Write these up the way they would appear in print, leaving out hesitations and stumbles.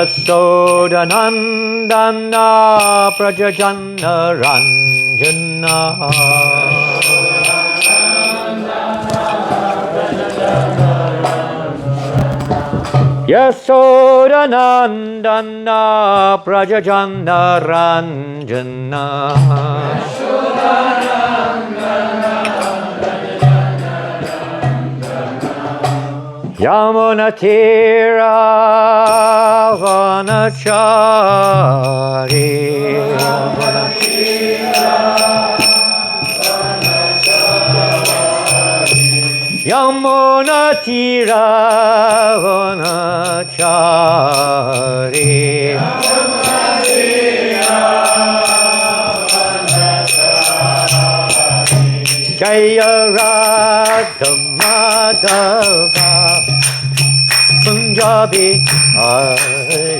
Yasodhanandana Prajajana Ranjana Yasodhanandana Prajajana Ranjana Yamunatira Vanachari Yamunatira Vanachari Jaya Radha Madhava Punjabi Hari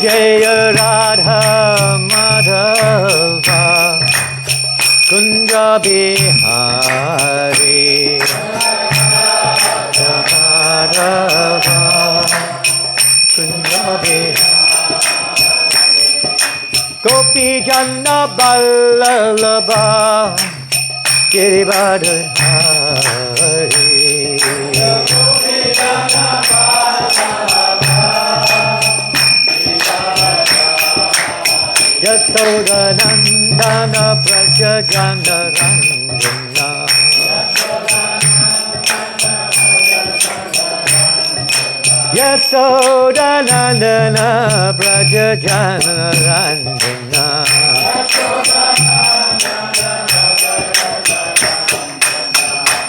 Jaya Radha Madhava Punjabi Hari Madhava Punjabi Gopi Janna Ballalabha Girivardhari Yasodhanandana Prajajana Ranjana Yasodhanandana Prajajana Ranjana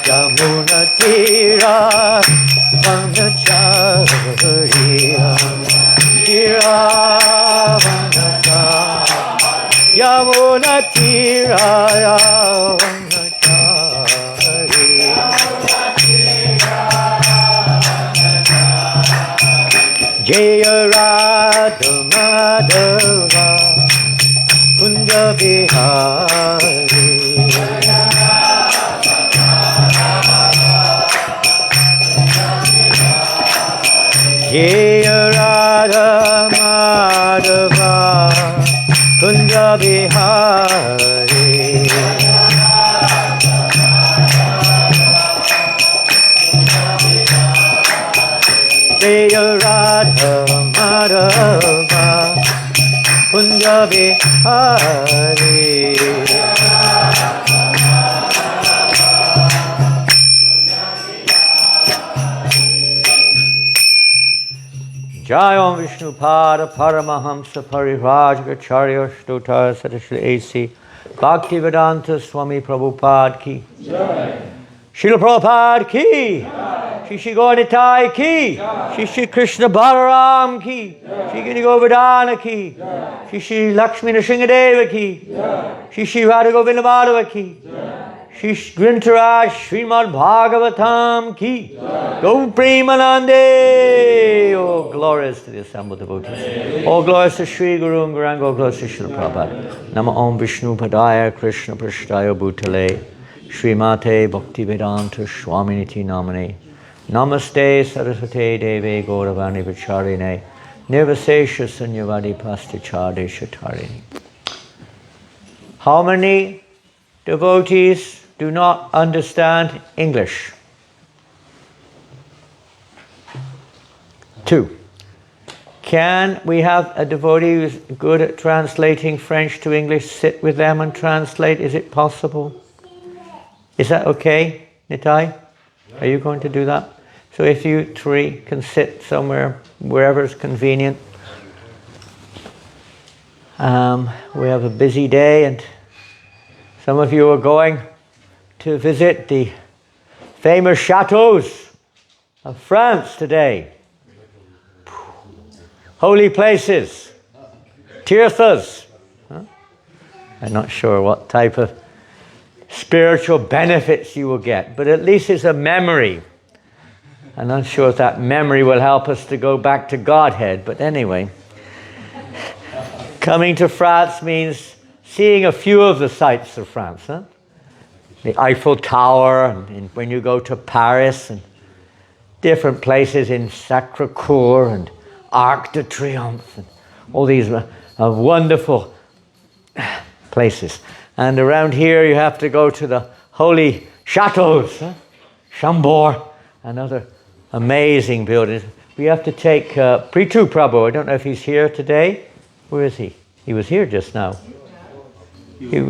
Yamuna Tira Vanachari Tira Vanachari Yamuna Tira Vanachari Jaya Radha Madhava Kunja Bihari Jaya Radha Madhava Kunja Bihari Jaya Radha Madhava Kunja Bihari Jai Om Vishnu Pada Paramahamsa Parivrajagacharya Shtuta Sadashri A.C. Bhaktivedanta Swami Prabhupada Ki Jai Srila Prabhupada Ki Jai Shri Shri Gauranitai Ki Jai Shri Shri Krishna Balaram Ki Jai Shri Giri Govardhana Ki Jai Shri Shri Lakshmi Nrsingadeva Ki Jai Shri Shri Radha Govinda Madhava Ki Jai Shri Grintaraj Srimad Bhagavatam Ki Go Premanande. Oh, glories to the assembled devotees. All glories to Sri Guru and Gauranga. All glories to Srila Prabhupada. Nama Om Vishnu Padaya Krishna Prashtaya Bhutale Srimate Bhaktivedanta Swaminiti Namane Namaste Saraswate Deve Gauravani Vacharine Nirvasesha Sunyavadi Pastichade Shatarini. How many devotees do not understand English? 2. Can we have a devotee who's good at translating French to English sit with them and translate? Is it possible? Is that okay, Nitai? Are you going to do that? So if you 3 can sit somewhere, wherever is convenient. We have a busy day and some of you are going to visit the famous chateaus of France today. Holy places, tirthas. I'm not sure what type of spiritual benefits you will get, but at least it's a memory. I'm not sure if that memory will help us to go back to Godhead, but anyway. Coming to France means seeing a few of the sights of France. the Eiffel Tower, and when you go to Paris, and different places in Sacré-Cœur and Arc de Triomphe, and all these wonderful places. And around here you have to go to the holy chateaus, Chambord, and other amazing buildings. We have to take Prithu Prabhu. I don't know if he's here today. Where is he? He was here just now.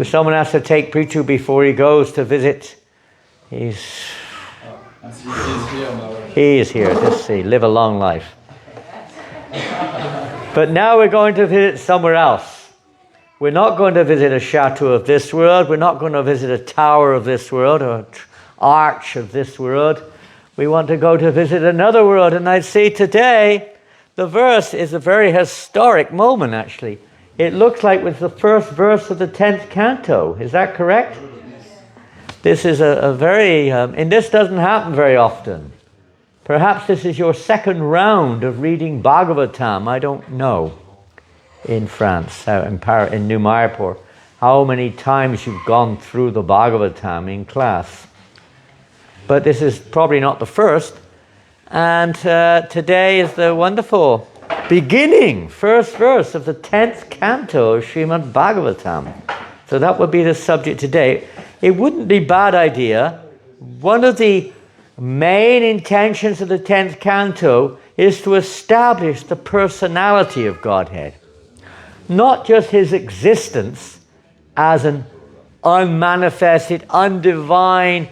Someone has to take Prithu before he goes to visit. He is here. Just see, live a long life. But now we're going to visit somewhere else. We're not going to visit a chateau of this world. We're not going to visit a tower of this world or an arch of this world. We want to go to visit another world. And I see today, the verse is a very historic moment, actually. It looks like it was the first verse of the 10th canto. Is that correct? This is a very, and this doesn't happen very often. Perhaps this is your second round of reading Bhagavatam. I don't know. In France, in New Mayapur, how many times you've gone through the Bhagavatam in class. But this is probably not the first. And today is the wonderful beginning, first verse of the 10th canto of Srimad Bhagavatam. So that would be the subject today. It wouldn't be a bad idea. One of the main intentions of the 10th canto is to establish the personality of Godhead. Not just his existence as an unmanifested, undefined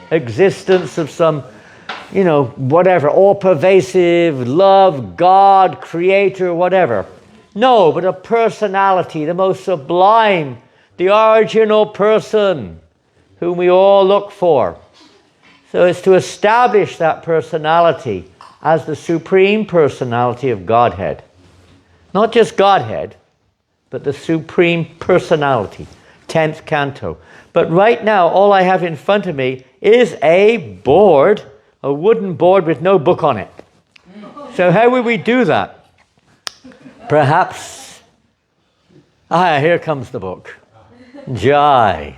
existence of some, whatever, all-pervasive love, God, creator, whatever. No, but a personality, the most sublime, the original person whom we all look for. So it's to establish that personality as the supreme personality of Godhead. Not just Godhead, but the supreme personality, 10th canto. But right now, all I have in front of me is a board, a wooden board with no book on it. So how will we do that? Perhaps, here comes the book. Jai.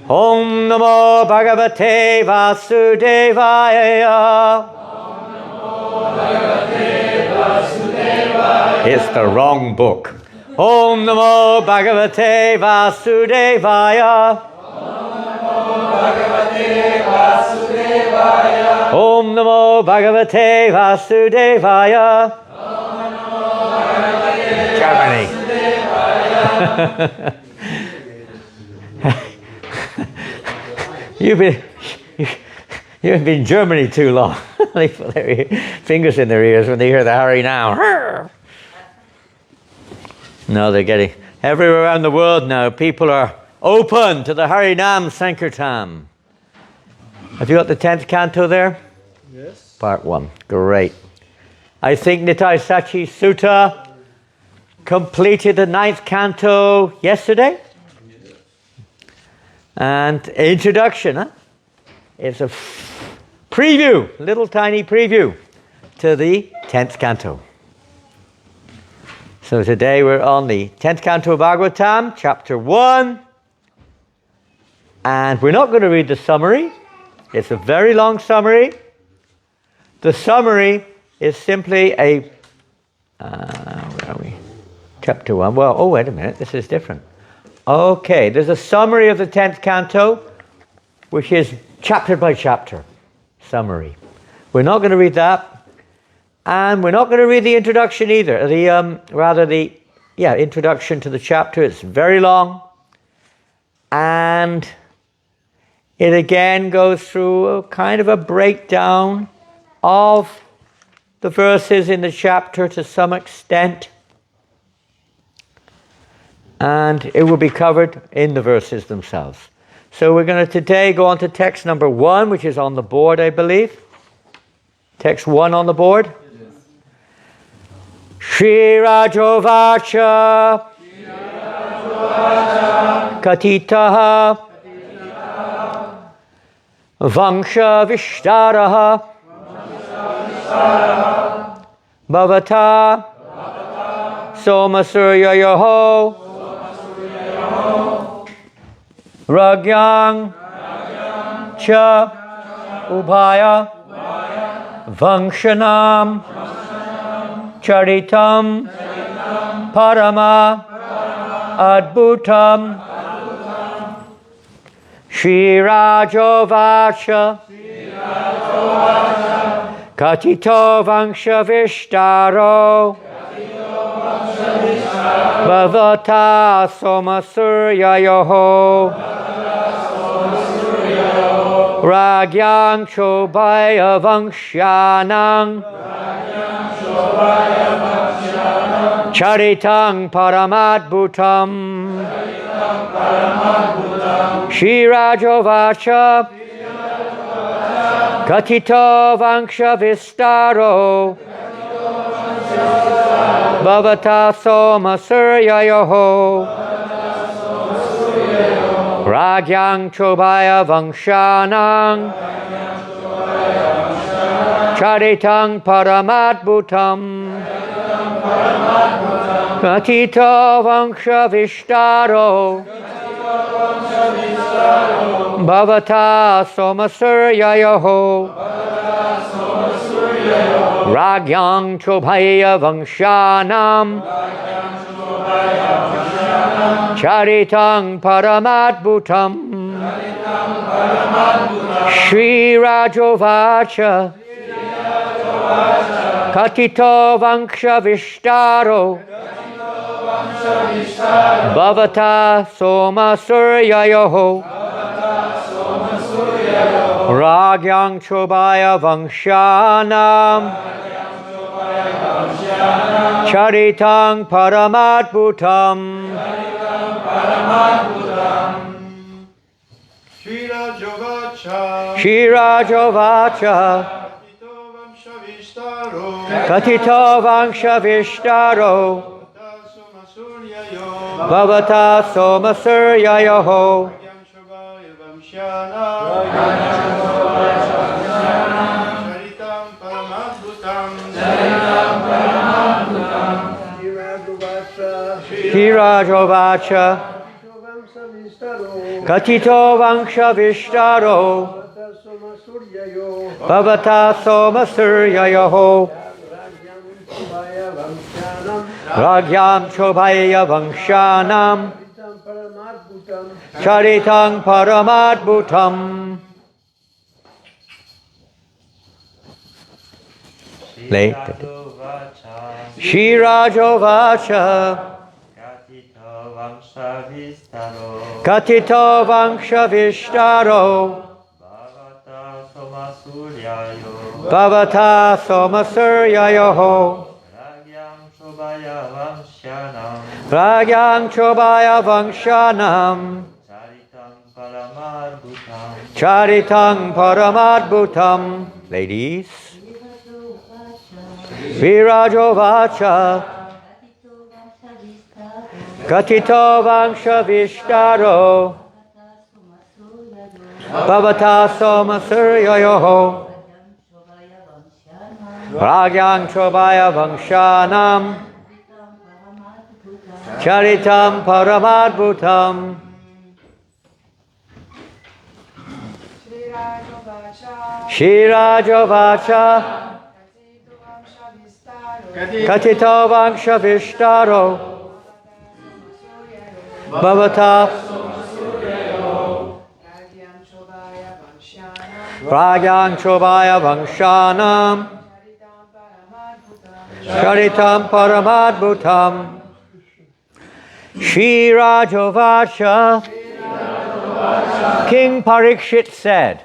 Om Namo Bhagavate Vasudevaya. Om Namo Bhagavate Vasudevaya. It's the wrong book. Om Namo Bhagavate Vasudevaya. Om Namo Bhagavate Vasudevaya. Germany. You've been in Germany too long. They put their fingers in their ears when they hear the Hari now. No, they're getting everywhere around the world now. People are open to the Hari Nam Sankirtan. Have you got the 10th canto there? Yes. Part 1. Great. I think Nitai Sachi Sutta completed the 9th canto yesterday. Yes. And introduction, huh? It's a preview, little tiny preview to the 10th canto. So today we're on the 10th canto of Bhagavatam, chapter 1. And we're not going to read the summary. It's a very long summary. The summary is simply a... where are we? Chapter 1. Well, wait a minute. This is different. Okay, there's a summary of the 10th canto, which is chapter by chapter summary. We're not going to read that. And we're not going to read the introduction either. The introduction to the chapter. It's very long. And it again goes through a kind of a breakdown of the verses in the chapter to some extent. And it will be covered in the verses themselves. So we're going to today go on to text number 1, which is on the board, I believe. Text 1 on the board. Shri Rajovacha Katitaha Vangsha Vishtaraha Bhavata Somasurya Yoho Ragyang Cha Ubhaya Vangshanam Charitam Parama Adbhutam Shirajovacha Katito Vangshavistaro Bhavata Somasuryayoho Ragyang Chobaya Vangshanang Charitang Paramadbhutam Shirajovacha Katito Vangshavistaro Bhavata Somasuryayoho Ragyang Chobaya Vangshanang Charitang Paramadbhutam Katito Vangshavistaro Bhavata Somasuryayoho Ragyang Chobaya Vangshanam Charitang Paramadbhutam Shri Rajovacha Katito Vangshavistaro Bhavata Somasuryayoho Ragyang Chobaya Vangshanam Charitang Paramadbhutam Shirajovacha Katito Vangshavistaro Bhavata Somasuryayoho Shirajovacha Katito Vangshavistaro Bhavata Somasuryayoho Ragyam Chobaya Vangshanam Charitang Paramadbhutam Late Shirajovacha Katito Vangshavistaro Bhavata Somasuryayoho Ragyang Chobaya Vangshanam Charitang Paramadbhutam Ladies Virajovacha Katito Vangshavistaro Bhavata Somasuryayoho Ragyang Chobaya Vangshanam Charitam Paramadbhutam Shirajovacha Katito Vangshavistaro Bhavata Ragyang Chobaya Vangshanam Charitam Paramadbhutam Shirajovacha King Parikshit said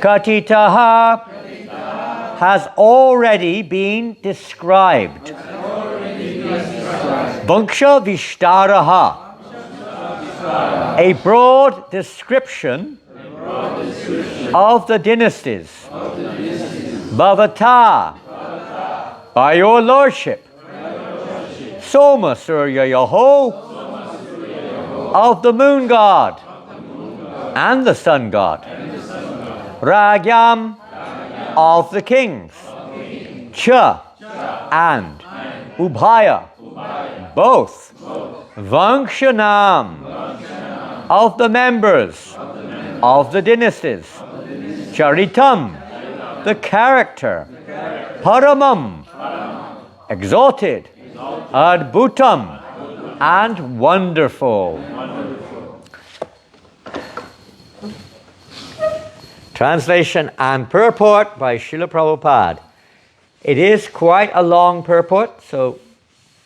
Katitaha has already been described. Vangsha Vishtaraha, a broad description of the dynasties. Bhavata, by your lordship. Soma Suryayoho, of the moon god and the sun god. Ragyam, of the kings. Cha, and. Ubhaya, both. Vangshanam, of the members of the dynasties. Charitam, the character. Paramam, exalted. Adbhutam, and wonderful. Translation and purport by Srila Prabhupada. It is quite a long purport, so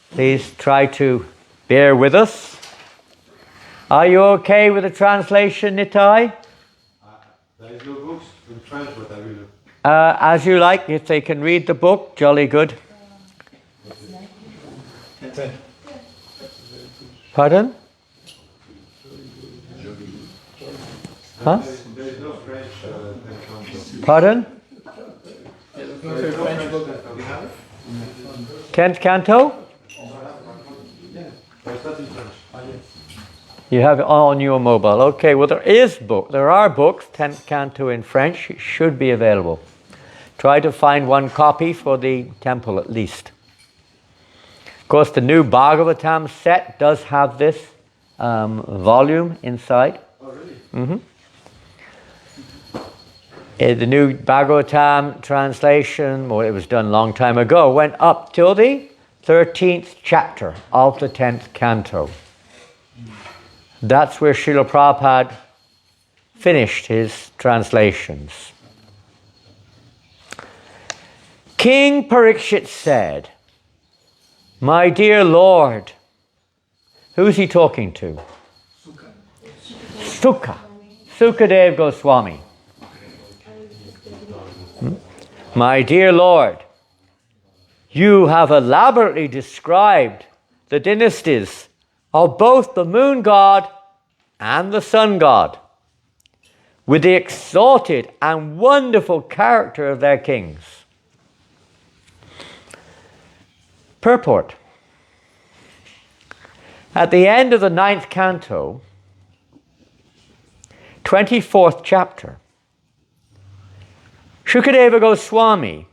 please try to bear with us. Are you okay with the translation, Nitai? There is no books in French, but I will. As you like, if they can read the book, jolly good. Pardon? Huh? There is no French. Pardon? Tenth canto? You have it on your mobile. Okay, well there are books, 10th canto in French. It should be available. Try to find one copy for the temple at least. Of course, the new Bhagavatam set does have this volume inside. Oh, really? Mm-hmm. The new Bhagavatam translation, well, it was done a long time ago, went up till the 13th chapter of the 10th canto. That's where Srila Prabhupada finished his translations. King Parikshit said, "My dear Lord," who's he talking to? Sukadev Goswami. "My dear Lord, you have elaborately described the dynasties of both the moon god and the sun god, with the exalted and wonderful character of their kings." Purport. At the end of the 9th canto, 24th chapter, Shukadeva Goswami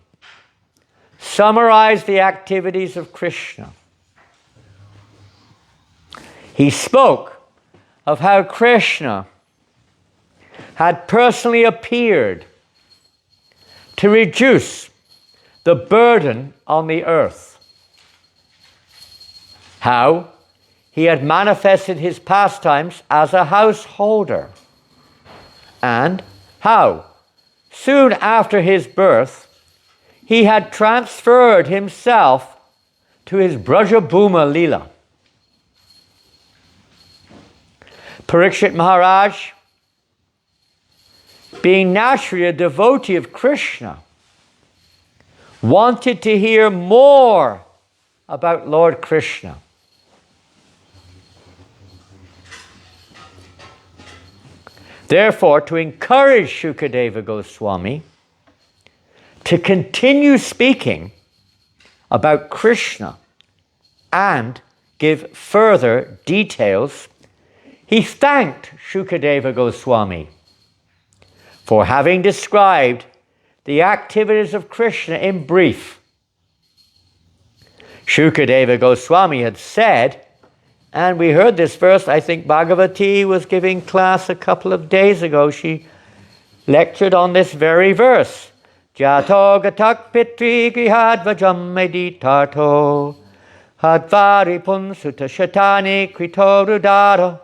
summarized the activities of Krishna. He spoke of how Krishna had personally appeared to reduce the burden on the earth. How he had manifested his pastimes as a householder, and how soon after his birth he had transferred himself to his Brajabhuma Leela. Parikshit Maharaj, being naturally a devotee of Krishna, wanted to hear more about Lord Krishna. Therefore, to encourage Shukadeva Goswami to continue speaking about Krishna and give further details, he thanked Shukadeva Goswami for having described the activities of Krishna in brief. Shukadeva Goswami had said, and we heard this verse, I think Bhagavati was giving class a couple of days ago. She lectured on this very verse. Jato gatak pitri grihadvajam meditarto hadvari punsuta shatani krito rudara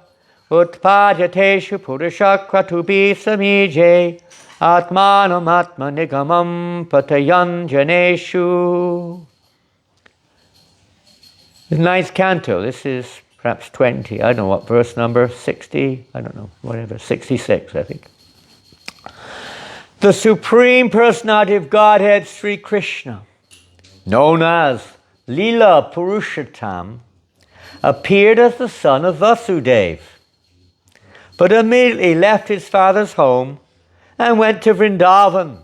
utpadyateshu purushakratubi samije atmanam atma nigamam patayanjaneshu. The 9th canto, this is perhaps 20, I don't know what verse number, 60, I don't know, whatever, 66 I think. The Supreme Personality of Godhead, Sri Krishna, known as Leela Purushottam, appeared as the son of Vasudeva, but immediately left his father's home and went to Vrindavan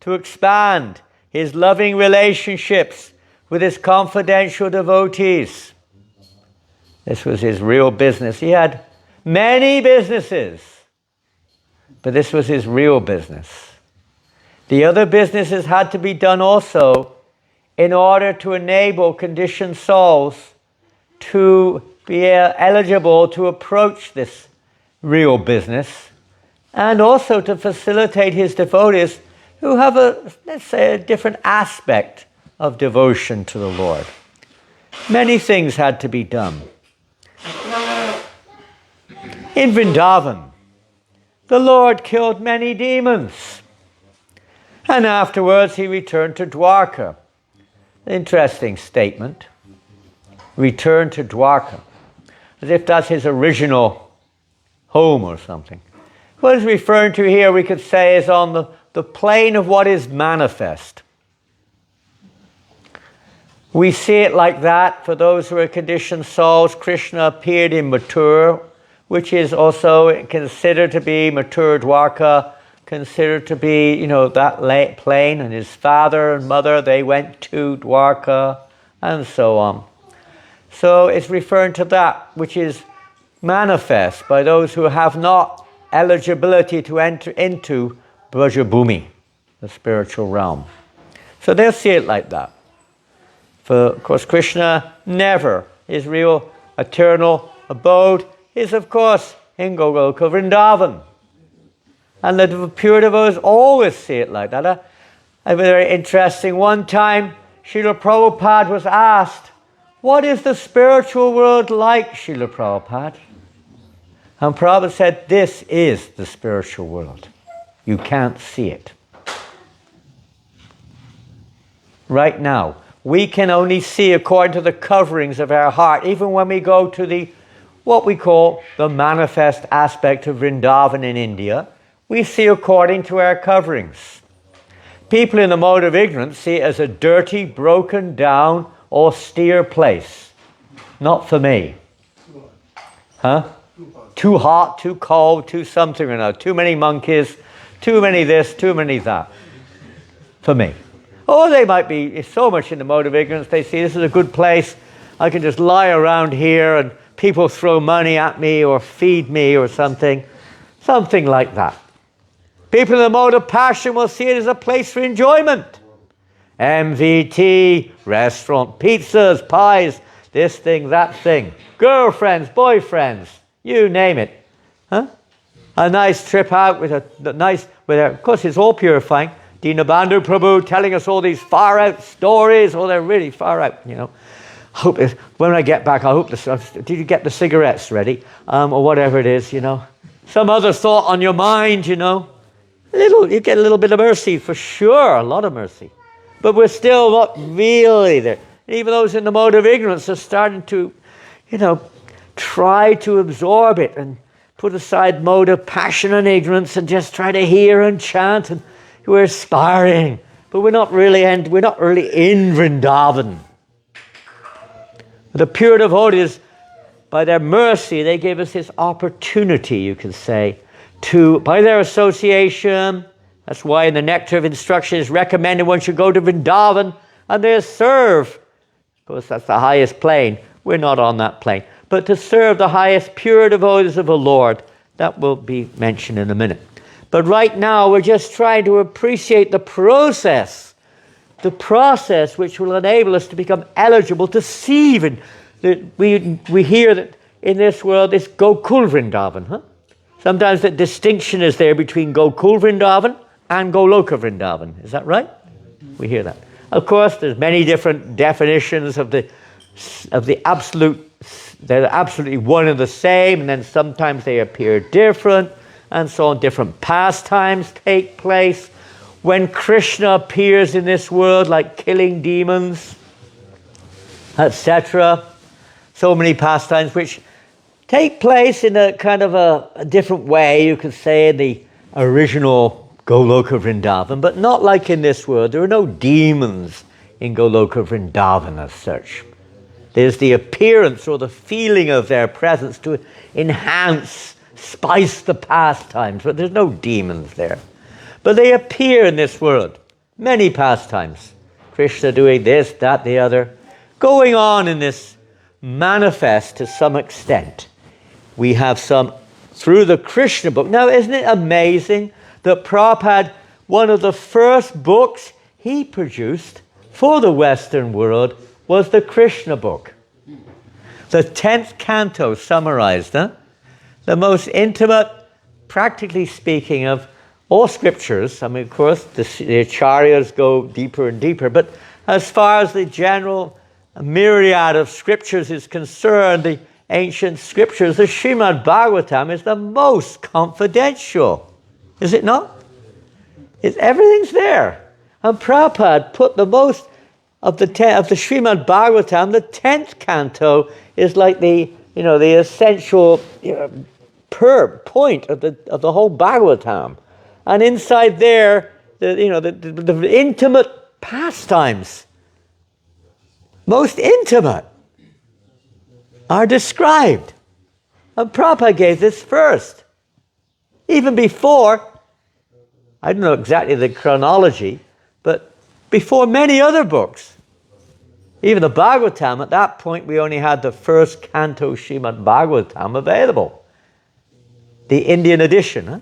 to expand his loving relationships with his confidential devotees. This was his real business. He had many businesses, but this was his real business. The other businesses had to be done also in order to enable conditioned souls to be eligible to approach this real business, and also to facilitate his devotees who have let's say, a different aspect of devotion to the Lord. Many things had to be done. In Vrindavan, the Lord killed many demons, and afterwards he returned to Dwarka. Interesting statement. Return to Dwarka, as if that's his original home or something. What he's referring to here, we could say, is on the plane of what is manifest. We see it like that for those who are conditioned souls. Krishna appeared in Mathura, which is also considered to be Mathura Dwarka, considered to be, that plane, and his father and mother, they went to Dwarka, and so on. So it's referring to that which is manifest by those who have not eligibility to enter into Brajabhumi, the spiritual realm. So they'll see it like that. For, of course, Krishna never, his real eternal abode is, of course, in Goloka Vrindavan. And the pure devotees always see it like that. Very interesting. One time, Srila Prabhupada was asked, "What is the spiritual world like, Srila Prabhupada?" And Prabhupada said, "This is the spiritual world. You can't see it." Right now, we can only see according to the coverings of our heart, even when we go to what we call the manifest aspect of Vrindavan in India, we see according to our coverings. People in the mode of ignorance see it as a dirty, broken down, austere place. Not for me. Huh? Too hot, too cold, too something or another. Too many monkeys, too many this, too many that. For me. Or they might be so much in the mode of ignorance, they see this is a good place. I can just lie around here and people throw money at me or feed me or something. Something like that. People in the mode of passion will see it as a place for enjoyment. MVT, restaurant, pizzas, pies, this thing, that thing. Girlfriends, boyfriends, you name it. Huh? A nice trip out with of course it's all purifying. Dinabandhu Prabhu telling us all these far out stories. Oh, they're really far out, Hope when I get back, I hope did you get the cigarettes ready? Or whatever it is, Some other thought on your mind, You get a little bit of mercy for sure, a lot of mercy. But we're still not really there. Even those in the mode of ignorance are starting to, try to absorb it and put aside mode of passion and ignorance and just try to hear and chant, and we're aspiring. But we're not really in Vrindavan. The pure devotees, by their mercy, they gave us this opportunity, you can say, by their association. That's why in the Nectar of Instruction is recommended one should go to Vrindavan and there serve. Of course, that's the highest plane. We're not on that plane. But to serve the highest pure devotees of the Lord. That will be mentioned in a minute. But right now, we're just trying to appreciate the process which will enable us to become eligible to see even. We hear that in this world it's Gokul Vrindavan, huh? Sometimes the distinction is there between Gokul Vrindavan and Goloka Vrindavan. Is that right? We hear that. Of course, there's many different definitions of the absolute. They're absolutely one and the same, and then sometimes they appear different, and so on. Different pastimes take place. When Krishna appears in this world, like killing demons, etc. So many pastimes which take place in a kind of a different way, you could say, in the original Goloka Vrindavan, but not like in this world. There are no demons in Goloka Vrindavan as such. There's the appearance or the feeling of their presence to enhance, spice the pastimes, but there's no demons there. But they appear in this world, many pastimes. Krishna doing this, that, the other, going on in this manifest to some extent. We have some through the Krishna book. Now, isn't it amazing that Prabhupada, one of the first books he produced for the Western world was the Krishna book. The 10th canto summarized, huh? the most intimate, practically speaking, of all scriptures. I mean, of course, the acharyas go deeper and deeper, but as far as the general myriad of scriptures is concerned, the ancient scriptures, the Srimad Bhagavatam is the most confidential. Is it not? Everything's there. And Prabhupada put the most of the Srimad Bhagavatam, the 10th canto is like the essential point of the whole Bhagavatam. And inside there, the intimate pastimes, most intimate, are described. And Prabhupada gave this first. Even before, I don't know exactly the chronology, but before many other books. Even the Bhagavatam, at that point we only had the first canto Srimad Bhagavatam available. The Indian edition,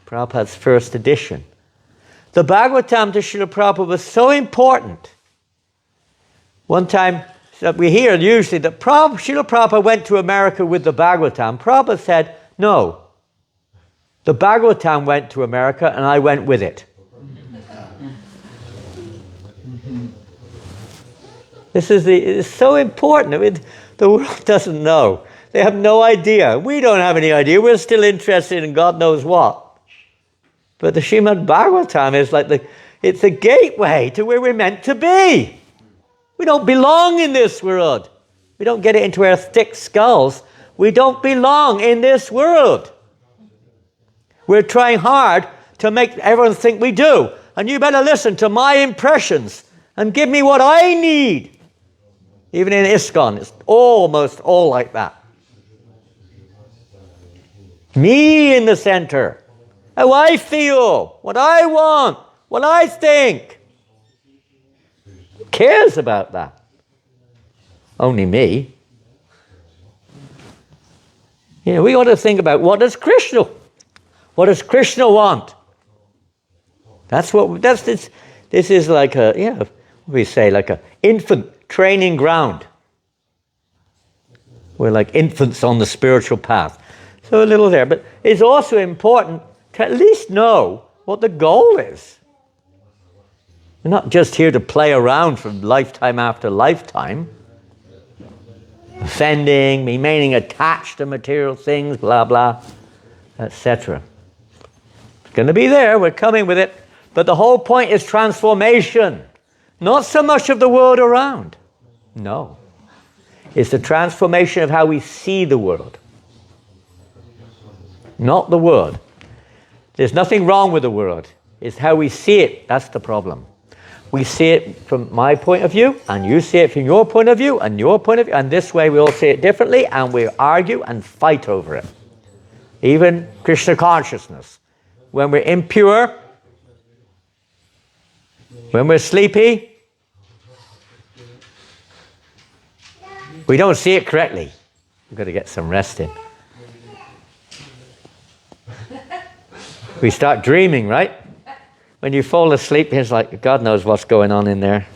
Prabhupada's first edition. The Bhagavatam to Srila Prabhupada was so important. One time, we hear usually that Srila Prabhupada went to America with the Bhagavatam. Prabhupada said, no, the Bhagavatam went to America and I went with it. It's so important. I mean, the world doesn't know. They have no idea. We don't have any idea. We're still interested in God knows what. But the Srimad Bhagavatam is like it's a gateway to where we're meant to be. We don't belong in this world. We don't get it into our thick skulls. We don't belong in this world. We're trying hard to make everyone think we do. And you better listen to my impressions and give me what I need. Even in ISKCON, it's almost all like that. Me in the center. How I feel, what I want, what I think. Who cares about that? Only me. We ought to think about what does Krishna want? This is like like a infant training ground. We're like infants on the spiritual path. So a little there, but it's also important to at least know what the goal is. We're not just here to play around from lifetime after lifetime, offending, remaining attached to material things, blah, blah, etc. It's going to be there, we're coming with it, but the whole point is transformation. Not so much of the world around. No. It's the transformation of how we see the world. Not the world. There's nothing wrong with the world. It's how we see it. That's the problem. We see it from my point of view, and you see it from your point of view, and your point of view, and this way we all see it differently, and we argue and fight over it. Even Krishna consciousness. When we're impure, when we're sleepy, we don't see it correctly. We've got to get some rest in. We start dreaming, right? When you fall asleep, it's like, God knows what's going on in there.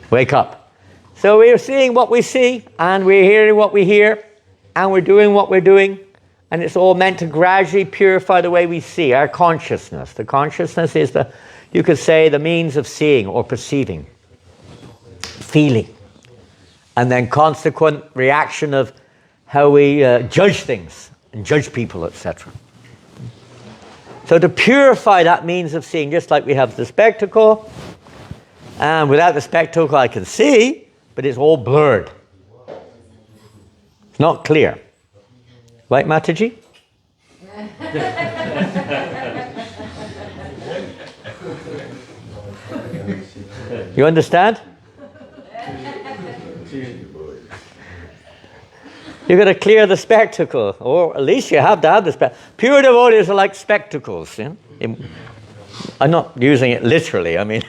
Wake up. So we're seeing what we see, and we're hearing what we hear, and we're doing what we're doing, and it's all meant to gradually purify the way we see, our consciousness. The consciousness is you could say, the means of seeing or perceiving, feeling, and then consequent reaction of how we judge things and judge people, etc. So to purify that means of seeing, just like we have the spectacle, and without the spectacle I can see, but it's all blurred. It's not clear. Right, Mataji? You understand? You've got to clear the spectacle, or at least you have to have the spectacle. Pure devotees are like spectacles. I'm not using it literally, I mean,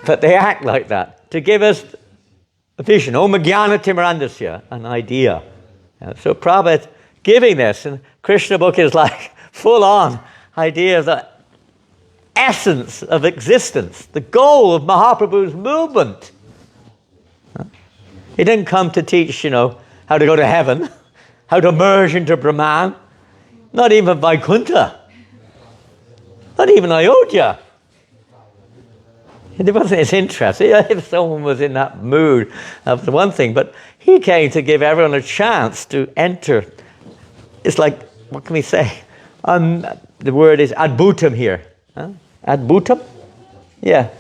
but they act like that to give us a vision. Om Jnana Timirandasya, an idea. So Prabhupada giving this, and Krishna book is like full-on idea of the essence of existence, the goal of Mahaprabhu's movement. He didn't come to teach, how to go to heaven, how to merge into Brahman. Not even Vaikuntha. Not even Ayodhya. It wasn't his interest. If someone was in that mood, that was one thing. But he came to give everyone a chance to enter. It's like, what can we say? The word is adbhutam here. Huh? Adbhutam? Yeah.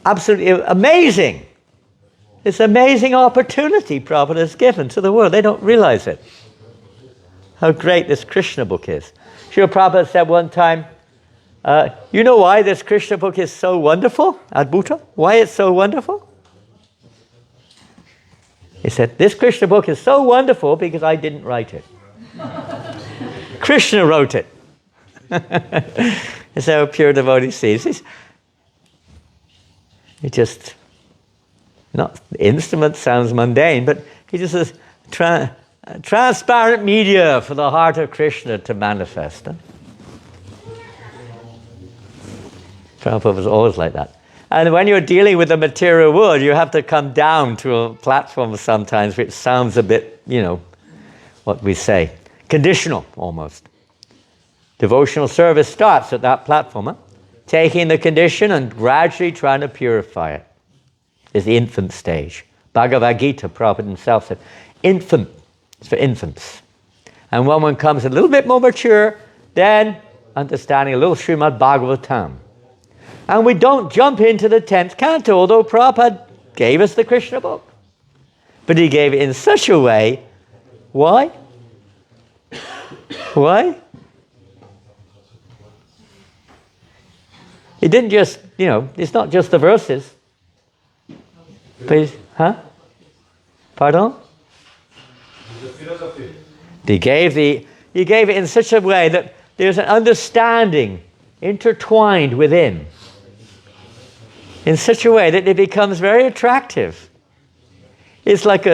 Absolutely amazing. This amazing opportunity Prabhupada has given to the world. They don't realize it. How great this Krishna book is. Srila Prabhupada said one time, you know why this Krishna book is so wonderful? Adbhuta? Why it's so wonderful? He said, this Krishna book is so wonderful because I didn't write it. Krishna wrote it. That's how pure devotee sees it. It just, not the instrument sounds mundane, but he just says, transparent media for the heart of Krishna to manifest. Huh? Prabhupada was always like that. And when you're dealing with the material world, you have to come down to a platform sometimes which sounds a bit, what we say, conditional almost. Devotional service starts at that platform, huh? Taking the condition and gradually trying to purify it. Is the infant stage. Bhagavad Gita, Prabhupada himself said, infant is for infants. And when one comes a little bit more mature, then understanding a little Srimad Bhagavatam. And we don't jump into the 10th canto, although Prabhupada gave us the Krishna book. But he gave it in such a way. Why? Why? He didn't just, it's not just the verses. Please, huh? Pardon? The philosophy. He gave it in such a way that there's an understanding intertwined within. In such a way that it becomes very attractive. It's like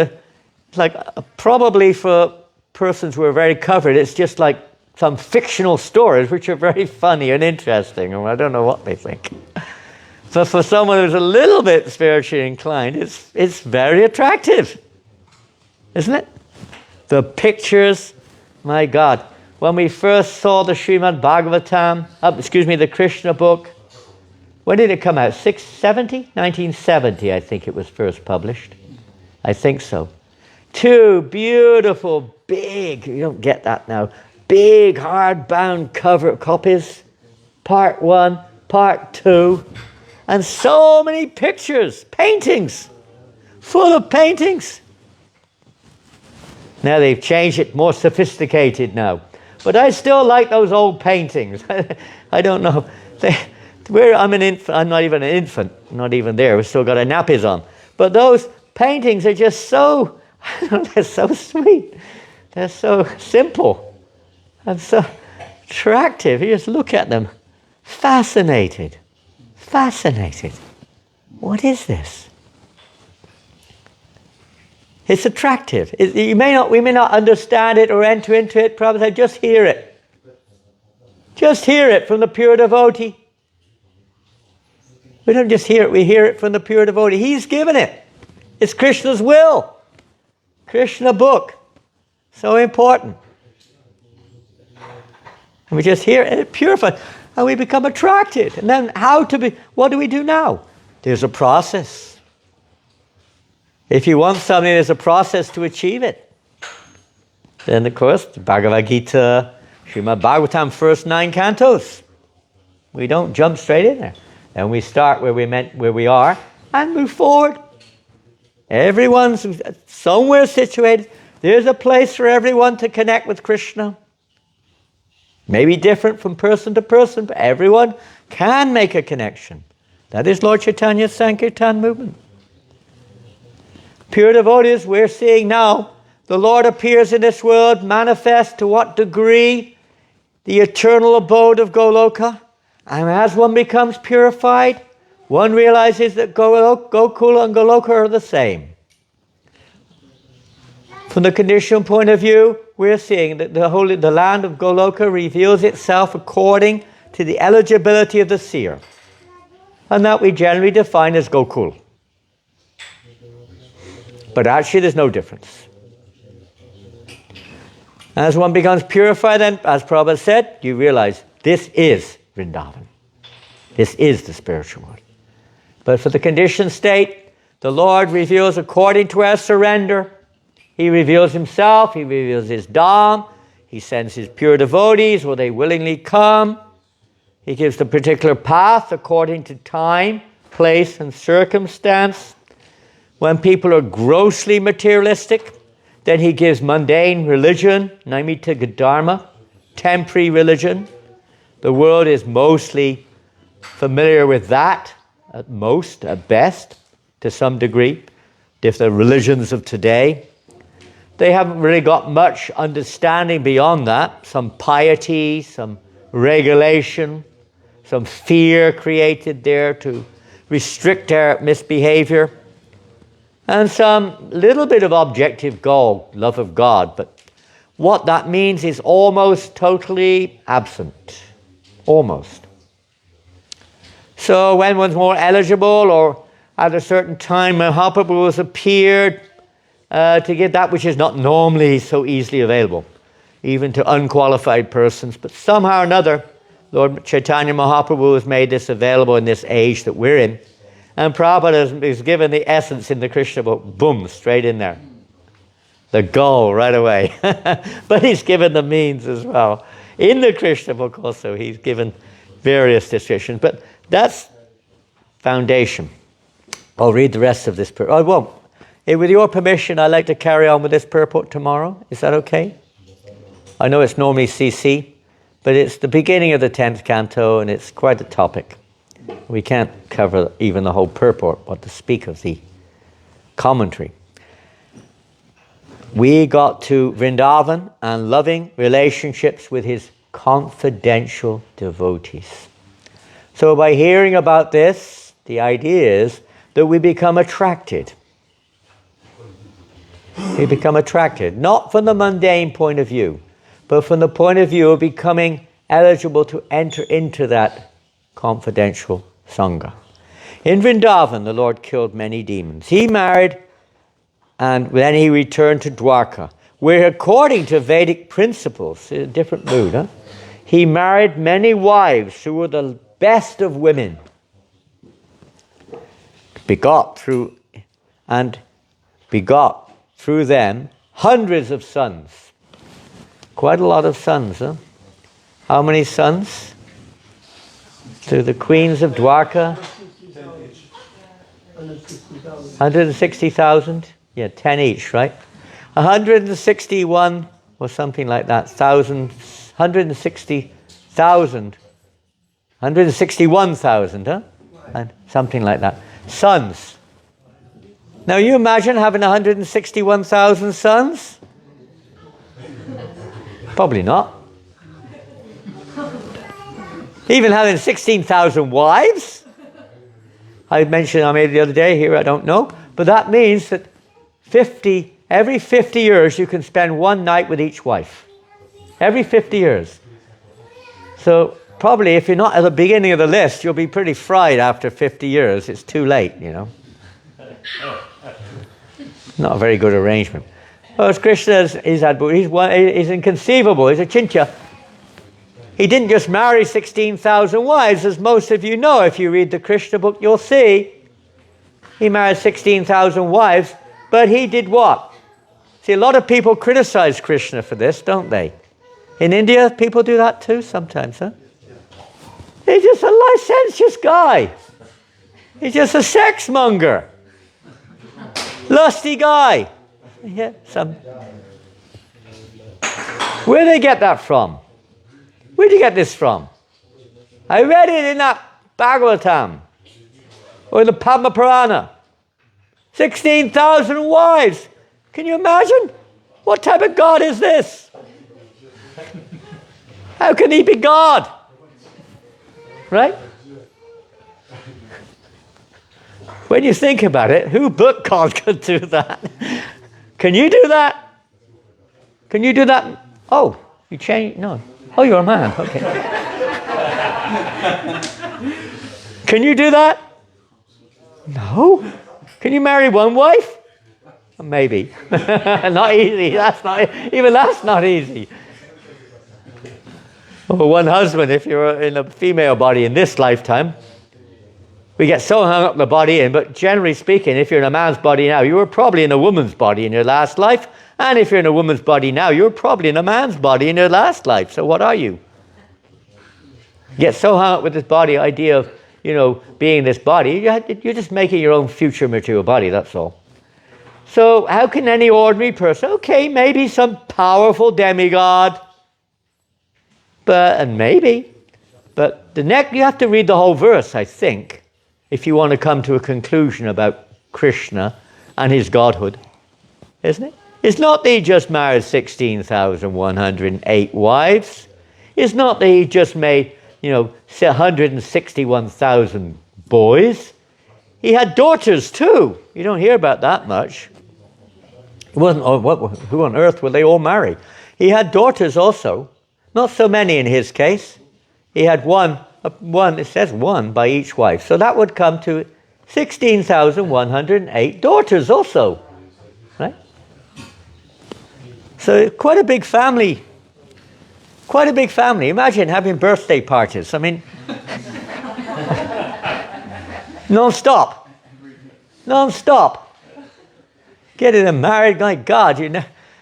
probably for persons who are very covered, it's just like some fictional stories which are very funny and interesting, and I don't know what they think. But for someone who's a little bit spiritually inclined, it's very attractive. Isn't it? The pictures, my God. When we first saw the Srimad Bhagavatam, the Krishna book, when did it come out? 1970, I think it was first published. I think so. 2 beautiful, big, you don't get that now, big hardbound cover copies. Part 1, Part 2. And so many pictures, paintings, full of paintings. Now they've changed it, more sophisticated now. But I still like those old paintings. I don't know. I'm an infant. I'm not even an infant. Not even there. We've still got our nappies on. But those paintings are just so, they're so sweet. They're so simple and so attractive. You just look at them. Fascinated. What is this? It's attractive. We may not understand it or enter into it. Probably just hear it. Just hear it from the pure devotee. We don't just hear it, we hear it from the pure devotee. He's given it. It's Krishna's will. Krishna book. So important. And we just hear it and it purifies. And we become attracted. And then what do we do now? There's a process. If you want something, there's a process to achieve it. Then, of course, the Bhagavad Gita, Srimad Bhagavatam, first 9 cantos. We don't jump straight in there. And we start where we are and move forward. Everyone's somewhere situated. There's a place for everyone to connect with Krishna. Maybe different from person to person, but everyone can make a connection. That is Lord Chaitanya's Sankirtan movement. Pure devotees, we're seeing now, the Lord appears in this world, manifest to what degree the eternal abode of Goloka. And as one becomes purified, one realizes that Gokula and Goloka are the same. From the conditional point of view, we're seeing that the land of Goloka reveals itself according to the eligibility of the seer. And that we generally define as Gokul. But actually there's no difference. As one becomes purified, then, as Prabhupada said, you realize this is Vrindavan. This is the spiritual world. But for the conditioned state, the Lord reveals according to our surrender. He reveals himself, he reveals his Dham, he sends his pure devotees, will they willingly come? He gives the particular path according to time, place, and circumstance. When people are grossly materialistic, then he gives mundane religion, Naimita Dharma, temporary religion. The world is mostly familiar with that, at most, at best, to some degree. If the religions of today, they haven't really got much understanding beyond that. Some piety, some regulation, some fear created there to restrict our misbehavior. And some little bit of objective goal, love of God. But what that means is almost totally absent. Almost. So when one's more eligible, or at a certain time Mahaprabhu appeared to give that which is not normally so easily available, even to unqualified persons. But somehow or another, Lord Chaitanya Mahaprabhu has made this available in this age that we're in. And Prabhupada is given the essence in the Krishna book, boom, straight in there. The goal right away. But he's given the means as well. In the Krishna book also, he's given various descriptions. But that's foundation. I'll read the rest of this. I won't. With your permission, I'd like to carry on with this purport tomorrow. Is that okay? I know it's normally CC, but it's the beginning of the 10th canto, and it's quite a topic. We can't cover even the whole purport, but to speak of the commentary. We got to Vrindavan and loving relationships with his confidential devotees. So by hearing about this, the idea is that we become attracted. We become attracted, not from the mundane point of view, but from the point of view of becoming eligible to enter into that confidential Sangha. In Vrindavan, the Lord killed many demons. He married, and then he returned to Dwarka, where according to Vedic principles, a different mood, he married many wives who were the best of women, begot through them hundreds of sons. Quite a lot of sons, huh? How many sons? To the queens of Dwarka? 160,000? Yeah, 10 each, right? 161 or something like that. 161,000, huh? And something like that. Sons. Now you imagine having 161,000 sons? Probably not. Even having 16,000 wives? I mentioned, I made it the other day here, I don't know. But that means that every 50 years you can spend one night with each wife. Every 50 years. So probably if you're not at the beginning of the list, you'll be pretty fried after 50 years. It's too late, you know. Not a very good arrangement. Well, as Krishna is he's inconceivable. He's a chincha. He didn't just marry 16,000 wives, as most of you know. If you read the Krishna book, you'll see he married 16,000 wives, but he did what? See, a lot of people criticize Krishna for this, don't they? In India, people do that too sometimes, huh? He's just a licentious guy. He's just a sex monger. Lusty guy. Yeah, Where do they get that from? Where did you get this from? I read it in that Bhagavatam or in the Padma Purana. 16,000 wives. Can you imagine? What type of God is this? How can he be God? Right? When you think about it, who but God could do that? Can you do that? Can you do that? Oh, you changed? No. Oh, you're a man. Okay. Can you do that? No. Can you marry one wife? Maybe. Not easy. That's not easy. Well, one husband, if you're in a female body in this lifetime, we get so hung up the body but generally speaking, if you're in a man's body now, you were probably in a woman's body in your last life. And if you're in a woman's body now, you're probably in a man's body in your last life. So what are you? You get so hung up with this body idea of, being this body, you're just making your own future material body, that's all. So how can any ordinary person, okay, maybe some powerful demigod, but the next, you have to read the whole verse, I think, if you want to come to a conclusion about Krishna and his godhood, isn't it? It's not that he just married 16,108 wives. It's not that he just made, 161,000 boys. He had daughters too. You don't hear about that much. It wasn't, who on earth would they all marry? He had daughters also. Not so many in his case. He had one, it says one by each wife. So that would come to 16,108 daughters also. Right? So quite a big family. Quite a big family. Imagine having birthday parties. I mean, non-stop. Non-stop. Getting them married, my God,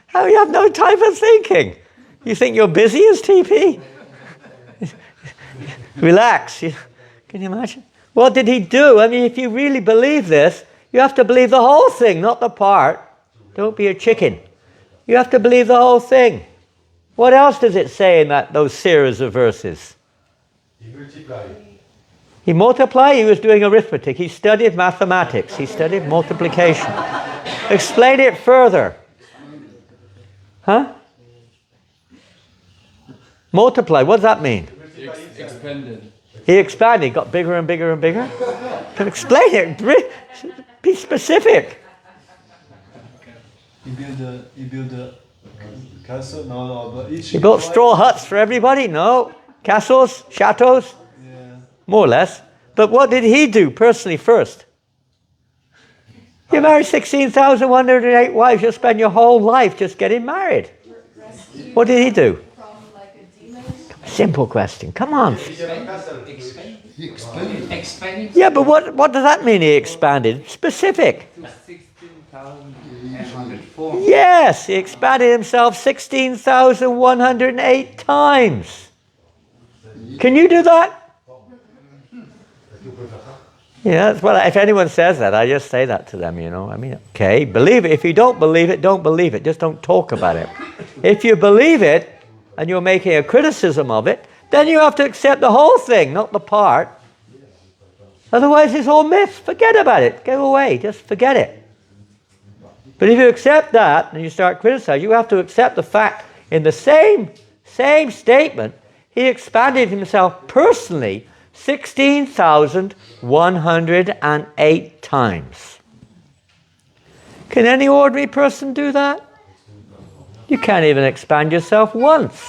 how you have no time for thinking. You think you're busy as TP? Relax. Can you imagine? What did he do? I mean, if you really believe this, you have to believe the whole thing, not the part. Don't be a chicken. You have to believe the whole thing. What else does it say in those series of verses? He multiplied. He multiplied? He was doing arithmetic. He studied mathematics. He studied multiplication. Explain it further. Huh? Multiply, what does that mean? Expanded. He expanded, got bigger and bigger and bigger. Can explain it. Be specific. He built a castle. No, but each. He built straw huts for everybody? No. Castles, chateaus? Yeah. More or less. But what did he do personally first? You married 16,108 wives. You'll spend your whole life just getting married. What did he do? Simple question. Come on. He expanded. Yeah, but what does that mean? He expanded. Specific. 16,804. Yes, he expanded himself 16,108 times. Can you do that? Yeah, that's what. If anyone says that, I just say that to them. I mean, okay, believe it. If you don't believe it, don't believe it. Just don't talk about it. If you believe it, and you're making a criticism of it, then you have to accept the whole thing, not the part. Otherwise, it's all myth. Forget about it. Go away. Just forget it. But if you accept that and you start criticizing, you have to accept the fact in the same statement, he expanded himself personally 16,108 times. Can any ordinary person do that? You can't even expand yourself once.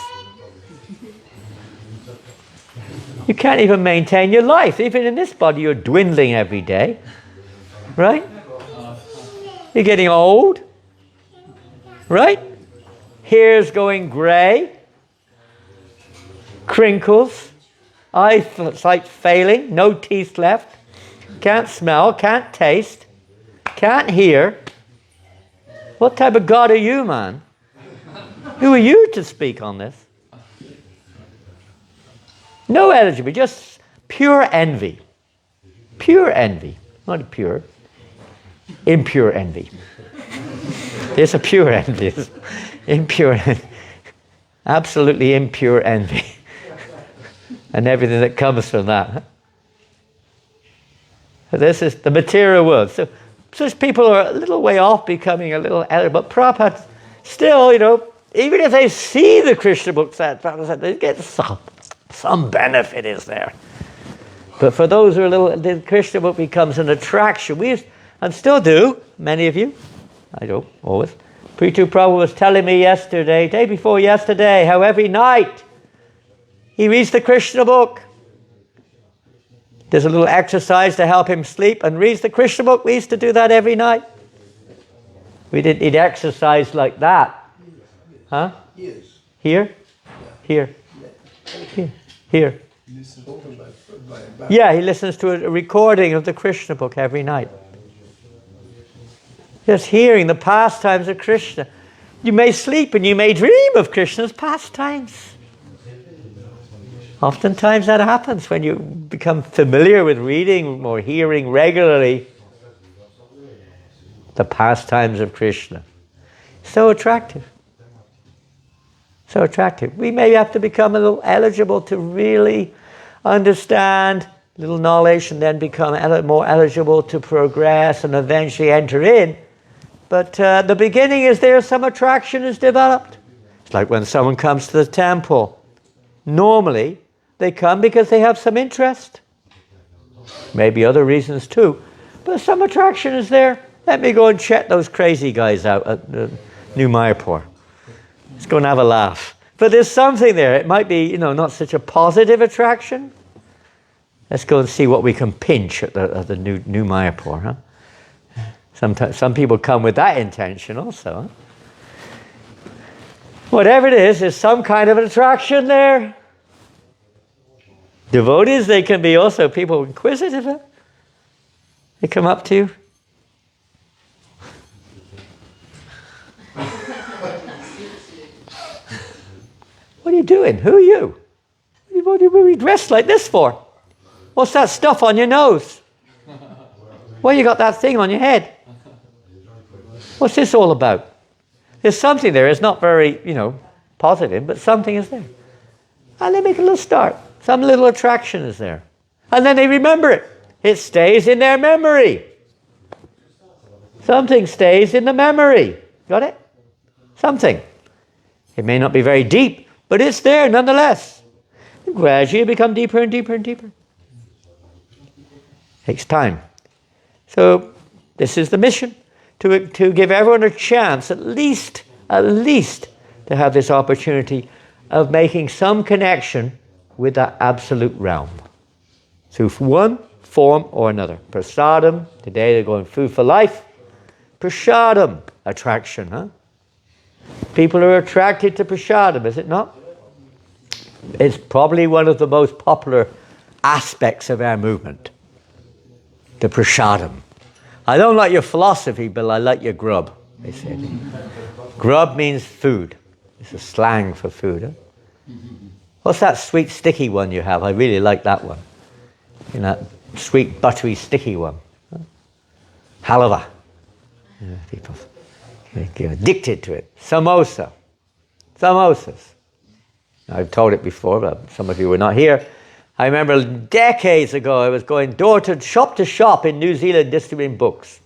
You can't even maintain your life. Even in this body, you're dwindling every day. Right? You're getting old. Right? Hair's going grey. Crinkles. Eyesight failing. No teeth left. Can't smell. Can't taste. Can't hear. What type of God are you, man? Who are you to speak on this? No eligibility, just pure envy. Pure envy. Not pure. Impure envy. It's a pure envy. It's impure envy. Absolutely impure envy. And everything that comes from that. So this is the material world. So people are a little way off becoming a little elder, but Prabhupada still, even if they see the Krishna books, they get some benefit is there. But for those who are the Krishna book becomes an attraction. We used, and still do, many of you, I don't always. Prithu Prabhu was telling me day before yesterday, how every night he reads the Krishna book. There's a little exercise to help him sleep and reads the Krishna book. We used to do that every night. We didn't eat exercise like that. Huh? Here? Here. Here. Here. Yeah, he listens to a recording of the Krishna book every night. Just hearing the pastimes of Krishna. You may sleep and you may dream of Krishna's pastimes. Oftentimes that happens when you become familiar with reading or hearing regularly the pastimes of Krishna. So attractive. So attractive. We may have to become a little eligible to really understand a little knowledge and then become more eligible to progress and eventually enter in. But the beginning is there, some attraction is developed. It's like when someone comes to the temple. Normally, they come because they have some interest. Maybe other reasons too. But some attraction is there. Let me go and check those crazy guys out at New Mayapur. Let's go and have a laugh. But there's something there. It might be, not such a positive attraction. Let's go and see what we can pinch at the new Mayapur, huh? Sometimes some people come with that intention also. Huh? Whatever it is, there's some kind of an attraction there. Devotees, they can be also people inquisitive. Huh? They come up to you. What are you doing? Who are you? What are you dressed like this for? What's that stuff on your nose? Why you got that thing on your head? What's this all about? There's something there. It's not very, positive, but something is there. And they make a little start. Some little attraction is there. And then they remember it. It stays in their memory. Something stays in the memory. Got it? Something. It may not be very deep, but it's there nonetheless. And gradually it becomes deeper and deeper and deeper. Takes time. So this is the mission. To give everyone a chance, at least, to have this opportunity of making some connection with that absolute realm. Through one form or another. Prasadam, today they're going food for life. Prasadam, attraction, huh? People are attracted to prasadam, is it not? It's probably one of the most popular aspects of our movement. The prasadam. I don't like your philosophy, but I like your grub, they said. Grub means food. It's a slang for food. Huh? What's that sweet sticky one you have? I really like that one. That sweet buttery sticky one. Huh? Halava. Yeah, people get addicted to it. Samosa. Samosas. I've told it before, but some of you were not here. I remember decades ago, I was going to shop in New Zealand distributing books.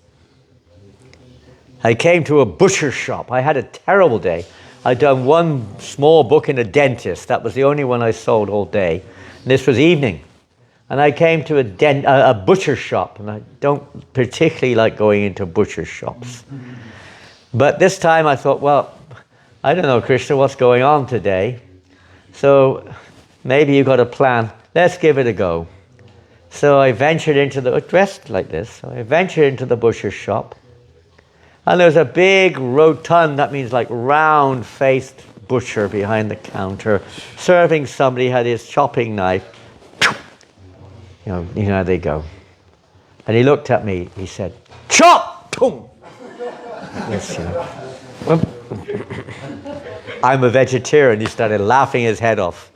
I came to a butcher shop. I had a terrible day. I'd done one small book in a dentist. That was the only one I sold all day. And this was evening. And I came to a butcher shop. And I don't particularly like going into butcher shops. But this time I thought, well, I don't know, Krishna, what's going on today. So maybe you've got a plan. Let's give it a go. So I ventured into dressed like this. So I ventured into the butcher shop. And there's a big rotund, that means like round-faced butcher behind the counter, serving somebody, had his chopping knife. You know how they go. And he looked at me, he said, chop! Boom! Yes, I'm a vegetarian. He started laughing his head off.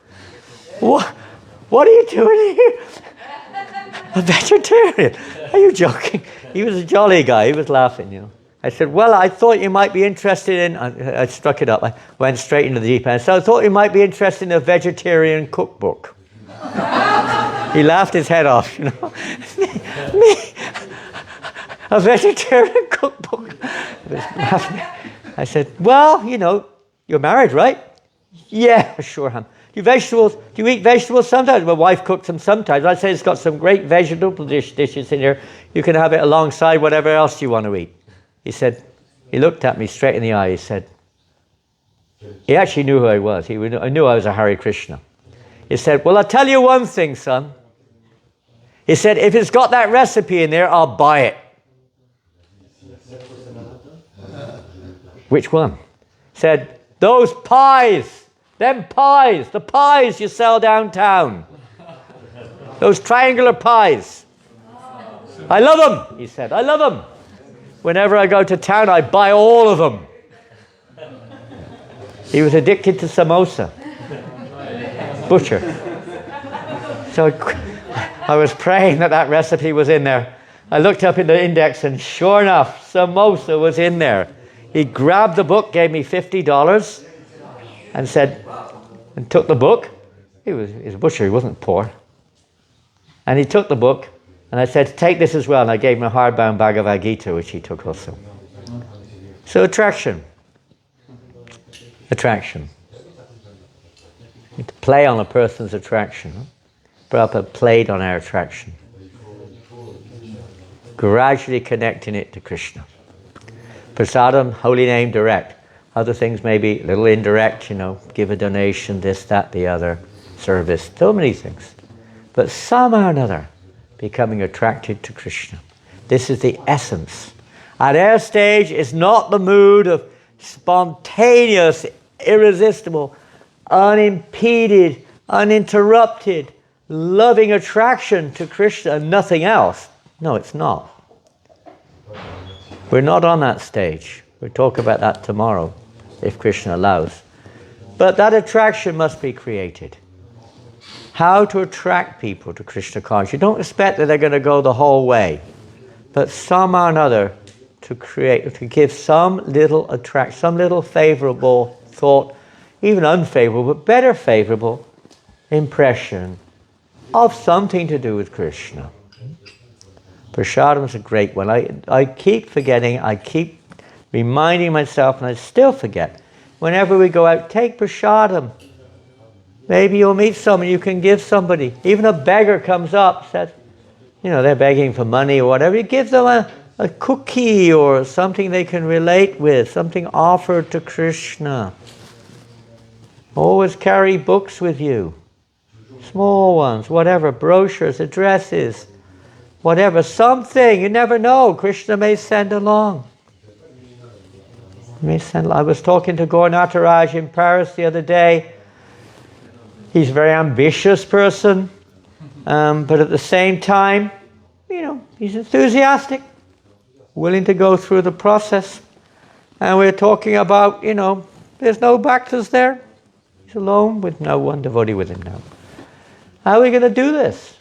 What are you doing here? A vegetarian? Are you joking? He was a jolly guy. He was laughing, I said, well, I thought you might be interested in... I struck it up. I went straight into the deep end. So I thought you might be interested in a vegetarian cookbook. He laughed his head off, Me? A vegetarian cookbook? I said, well, you're married, right? Yeah, sure am. Do you eat vegetables sometimes? My wife cooks them sometimes. I'd say it's got some great vegetable dishes in here. You can have it alongside whatever else you want to eat. He looked at me straight in the eye. He actually knew who I was. I knew I was a Hare Krishna. He said, well, I'll tell you one thing, son. He said, if it's got that recipe in there, I'll buy it. Which one? Said, those pies, them pies, the pies you sell downtown. Those triangular pies. I love them, he said. I love them. Whenever I go to town, I buy all of them. He was addicted to samosa. Butcher. So I was praying that recipe was in there. I looked up in the index and sure enough, samosa was in there. He grabbed the book, gave me $50 and said, and took the book. He was a butcher, he wasn't poor. And he took the book and I said, take this as well. And I gave him a hardbound Bhagavad Gita, which he took also. So attraction. Attraction. You need to play on a person's attraction. Prabhupada played on our attraction. Gradually connecting it to Krishna. Prasadam, holy name, direct. Other things may be a little indirect, give a donation, this, that, the other, service, so many things. But somehow or another, becoming attracted to Krishna. This is the essence. At our stage, it's not the mood of spontaneous, irresistible, unimpeded, uninterrupted, loving attraction to Krishna and nothing else. No, it's not. We're not on that stage. We'll talk about that tomorrow, if Krishna allows. But that attraction must be created. How to attract people to Krishna consciousness. You don't expect that they're going to go the whole way, but somehow or another to give some little attraction, some little favorable thought, even unfavorable, but better favorable impression of something to do with Krishna. Prasadam is a great one. I keep forgetting, I keep reminding myself, and I still forget. Whenever we go out, take prasadam. Maybe you'll meet someone you can give somebody. Even a beggar comes up, says, they're begging for money or whatever. You give them a cookie or something they can relate with, something offered to Krishna. Always carry books with you. Small ones, whatever, brochures, addresses, whatever, something. You never know. Krishna may send along. I was talking to Gaur Nataraj in Paris the other day. He's a very ambitious person, but at the same time, he's enthusiastic, willing to go through the process. And we're talking about, there's no bhaktas there. He's alone with no one devotee with him now. How are we going to do this?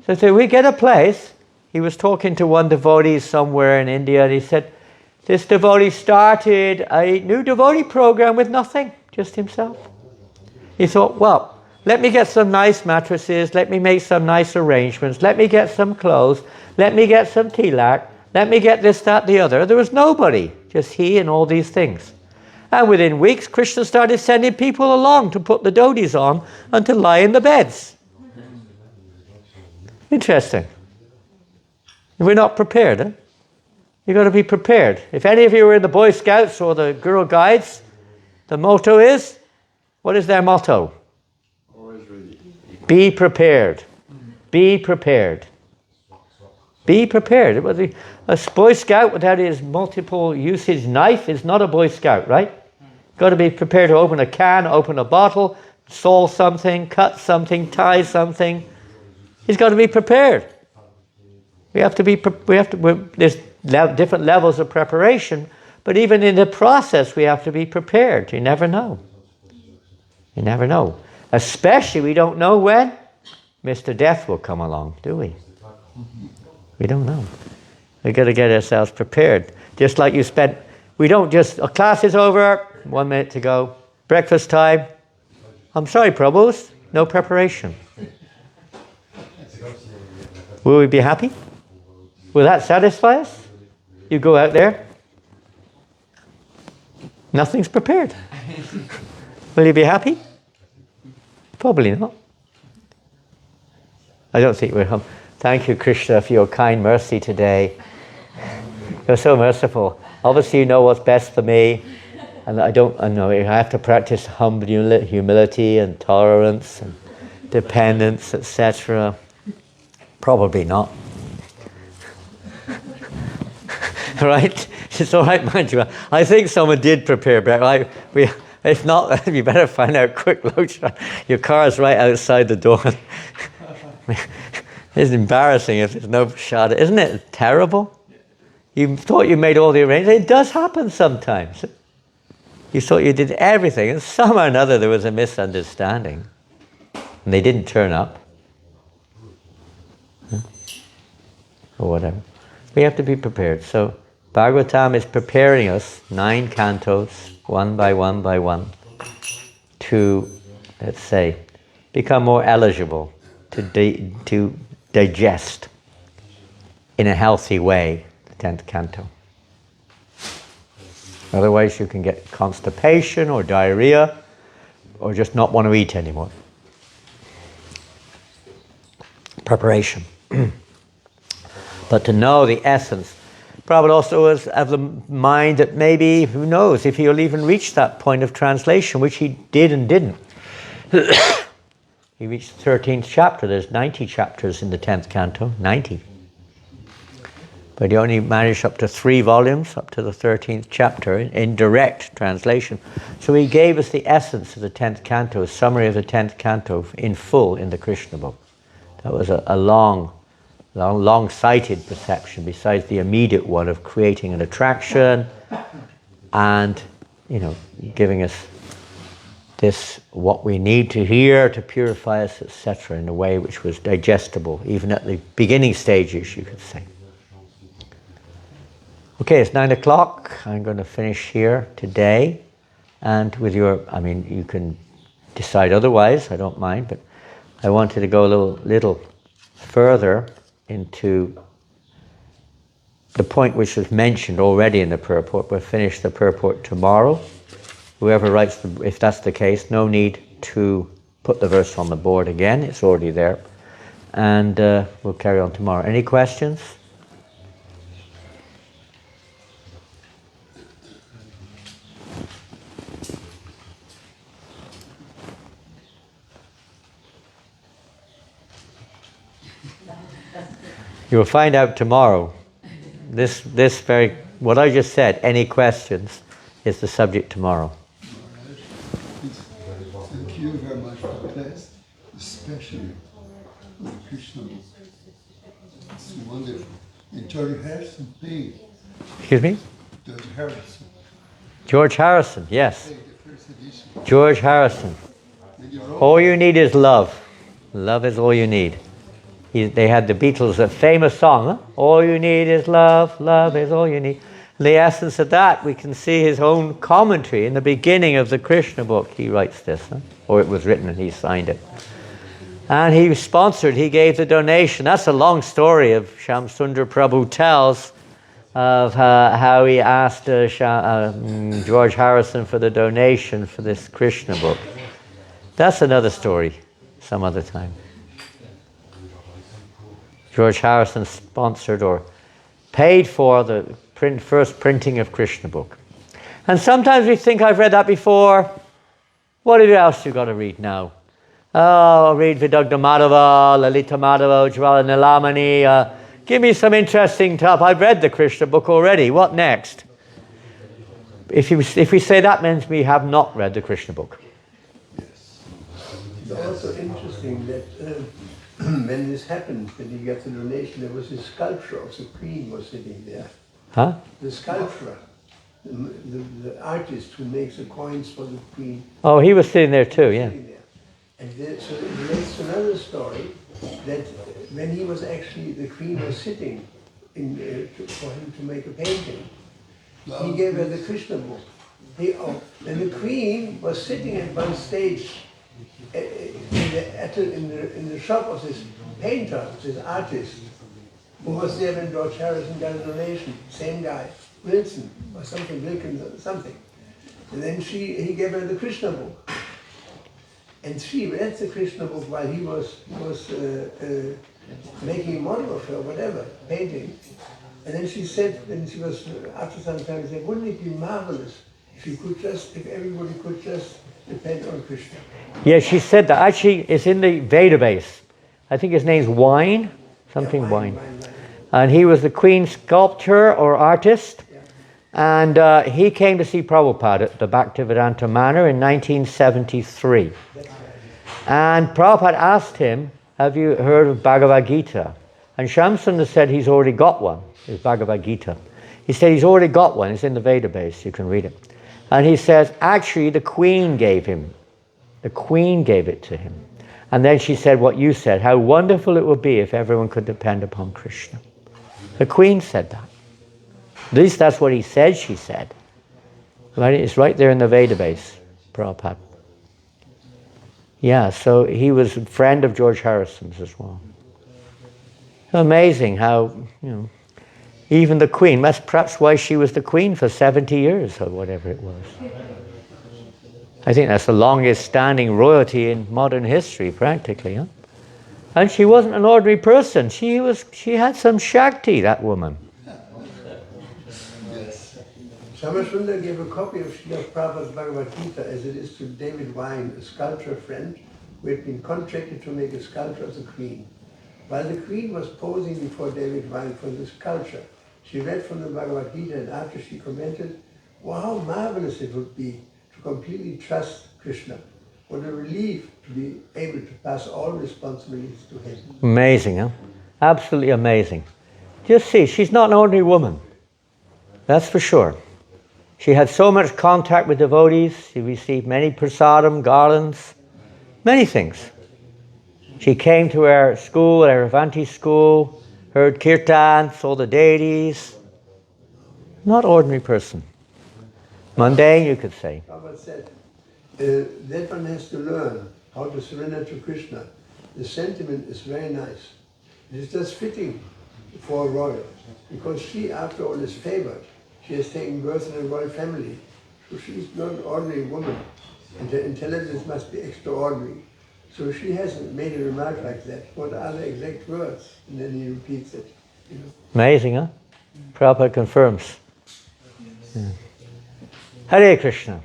So we get a place. He was talking to one devotee somewhere in India, and he said, this devotee started a new devotee program with nothing, just himself. He thought, well, let me get some nice mattresses, let me make some nice arrangements, let me get some clothes, let me get some tilak, let me get this, that, the other. There was nobody, just he and all these things. And within weeks, Krishna started sending people along to put the dhotis on and to lie in the beds. Interesting. We're not prepared, eh? You've got to be prepared. If any of you are in the Boy Scouts or the Girl Guides, the motto is, what is their motto? Always ready. Be prepared. Be prepared. Be prepared. A Boy Scout without his multiple usage knife is not a Boy Scout, right? Got to be prepared to open a can, open a bottle, saw something, cut something, tie something. He's got to be prepared. There's different levels of preparation, but even in the process we have to be prepared. You never know. You never know. Especially we don't know when Mr. Death will come along, do we? We don't know. We've got to get ourselves prepared. Just like we don't just, a class is over, 1 minute to go, breakfast time. I'm sorry, Prabhus, no preparation. Will we be happy? Will that satisfy us? You go out there, nothing's prepared. Will you be happy? Probably not. I don't think we're home. Thank you, Krishna, for your kind mercy today. You're so merciful. Obviously, you know what's best for me, and I know I have to practice humility and tolerance and dependence, etc. Probably not. Right? It's all right, mind you. I think someone did prepare breakfast. If not, you better find out quick, Locha. Your car's right outside the door. It's embarrassing if there's no shot. Isn't it terrible? You thought you made all the arrangements. It does happen sometimes. You thought you did everything, and somehow or another there was a misunderstanding. And they didn't turn up. Or whatever. We have to be prepared. So Bhagavatam is preparing us, 9 cantos, one by one by one, to, let's say, become more eligible to digest in a healthy way the 10th canto. Otherwise you can get constipation or diarrhea or just not want to eat anymore. Preparation. But to know the essence. Prabhupada also was of the mind that maybe, who knows, if he'll even reach that point of translation, which he did and didn't. He reached the 13th chapter. There's 90 chapters in the 10th canto, 90. But he only managed up to 3 volumes, up to the 13th chapter, in direct translation. So he gave us the essence of the 10th canto, a summary of the 10th canto in full in the Krishna book. That was a long-sighted perception, besides the immediate one of creating an attraction and, giving us this, what we need to hear to purify us, etc., in a way which was digestible, even at the beginning stages, you could say. Okay, it's 9 o'clock. I'm going to finish here today. And with you can decide otherwise, I don't mind, but I wanted to go a little further into the point which was mentioned already in the purport. We'll finish the purport tomorrow. Whoever writes, if that's the case, no need to put the verse on the board again. It's already there. And we'll carry on tomorrow. Any questions? You'll find out tomorrow. What I just said, any questions, is the subject tomorrow. Thank you very much for the class, especially the Krishna book. It's wonderful. And George Harrison played. Excuse me? George Harrison. George Harrison, yes. Played the first edition. George Harrison. All you need is love. Love is all you need. They had the Beatles, a famous song, huh? All you need is love, love is all you need. The essence of that, we can see his own commentary in the beginning of the Krishna book. He writes this, huh? Or it was written and he signed it. And he gave the donation. That's a long story of Shyam Sundar Prabhu tells of how he asked George Harrison for the donation for this Krishna book. That's another story, some other time. George Harrison sponsored or paid for the first printing of Krishna book. And sometimes we think, I've read that before. What else you got to read now? Oh, I'll read Vidagdha Madhava, Lalita Madhava, Ujjvala Nilamani. Give me some interesting stuff. I've read the Krishna book already. What next? If we say that, means we have not read the Krishna book. Yes. It's also interesting that when this happened, when he got the donation, there was a sculpture of the Queen was sitting there. Huh? The sculptor, the artist who makes the coins for the Queen. Oh, he was sitting there too, yeah. And so it relates to another story, that when he was actually, the Queen was sitting for him to make a painting, he gave her the Krishna book. And the Queen was sitting at one stage in the shop of this painter, this artist, who was there when George Harrison got a donation, same guy, Wilson, or something, Wilkins, something. And then he gave her the Krishna book. And she read the Krishna book while he was making a model of her, whatever, painting. And then she said, when she was, after some time, she said, wouldn't it be marvelous if everybody could just depend on Krishna? Yeah, she said that. Actually, it's in the database. I think his name's Wine. And he was the Queen's sculptor or artist. Yeah. And he came to see Prabhupada at the Bhaktivedanta Manor in 1973. And Prabhupada asked him, have you heard of Bhagavad Gita? And Shamsundar said he's already got one, his Bhagavad Gita. He said he's already got one, it's in the Veda base, you can read it. And he says, actually the Queen gave him. The Queen gave it to him. And then she said what you said, how wonderful it would be if everyone could depend upon Krishna. The Queen said that. At least that's what he said, she said. Right? It's right there in the Veda base, Prabhupada. Yeah, so he was a friend of George Harrison's as well. Amazing how, even the Queen, that's perhaps why she was the Queen for 70 years or whatever it was. I think that's the longest standing royalty in modern history, practically. Huh? And she wasn't an ordinary person. She had some Shakti, that woman. Yes. Samasundar gave a copy of Srila Prabhupada's Bhagavad Gita as it is to David Wine, a sculptor friend who had been contracted to make a sculpture of the Queen. While the Queen was posing before David Wine for the sculpture, she read from the Bhagavad Gita, and after she commented, "Wow, how marvelous it would be to completely trust Krishna. What a relief to be able to pass all responsibilities to him." Amazing, huh? Absolutely amazing. Just see, she's not an ordinary woman. That's for sure. She had so much contact with devotees. She received many prasadam, garlands, many things. She came to our school, our Avanti school, heard kirtan, saw the deities. Not ordinary person. Mundane, you could say. Prabhupada said, that one has to learn how to surrender to Krishna. The sentiment is very nice. It is just fitting for a royal, because she, after all, is favored. She has taken birth in a royal family, so she is not an ordinary woman, and her intelligence must be extraordinary. So she hasn't made a remark like that. What are the exact words? And then he repeats it. Amazing, huh? Prabhupada confirms. Yeah. Hare Krishna.